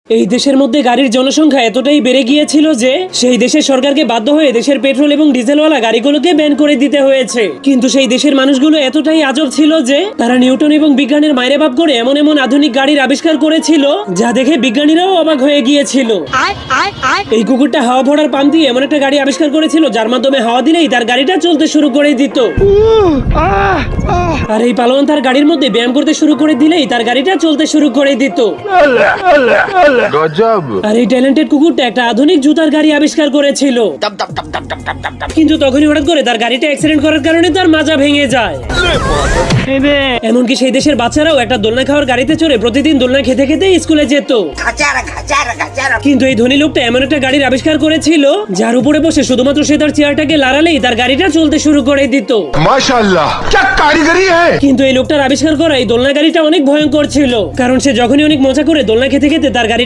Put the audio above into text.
এই দেশের মধ্যে গাড়ির জনসংখ্যা এতটাই বেড়ে গিয়েছিল যে সেই দেশের সরকারকে বাধ্য হয়ে দেশের পেট্রোল এবং ডিজেলওয়ালা গাড়িগুলোকে ব্যান করে দিতে হয়েছে। কিন্তু সেই দেশের মানুষগুলো এতটাই আজব ছিল যে তারা নিউটন এবং বিজ্ঞানের মাইরে বাপ করে এমন এমন আধুনিক গাড়ির আবিষ্কার করেছিল যা দেখে বিজ্ঞানীরাও অবাক হয়ে গিয়েছিল। এই কুকুরটা হাওয়া ভরার পাম্প দিয়ে এমন একটা গাড়ি আবিষ্কার করেছিল যার মাধ্যমে হাওয়া দিলেই তার গাড়িটা চলতে শুরু করে দিত। আর এই পালোয়ান তার গাড়ির মধ্যে ব্যায়াম করতে শুরু করে দিলেই তার গাড়িটা চলতে শুরু করে দিত। আর এই ট্যালেন্টেড কুকুরটা একটা আধুনিক জুতার গাড়ি আবিষ্কার করেছিল। কিন্তু তখনই হঠাৎ করে তার গাড়িটা অ্যাক্সিডেন্ট করার কারণে তার মাজা ভেঙে যায়। এমনকি সেই দেশের বাচ্চারাও একটা দোলনা খাওয়ার গাড়িতে চড়ে প্রতিদিন দোলনা খেতে খেতে স্কুলে যেত। কিন্তু এই ধনী লোকটা এমন একটা গাড়ির আবিষ্কার করেছিল যার উপরে বসে শুধুমাত্র সে তার চেয়ারটাকে লাড়ালেই তার গাড়িটা চলতে শুরু করে দিত। মাশাআল্লাহ, क्या कारीगरी है। কিন্তু এই লোকটার আবিষ্কার করা এই দোলনা গাড়িটা অনেক ভয়ঙ্কর ছিল, কারণ সে যখনই অনেক মজা করে দোলনা খেতে খেতে তার গাড়ি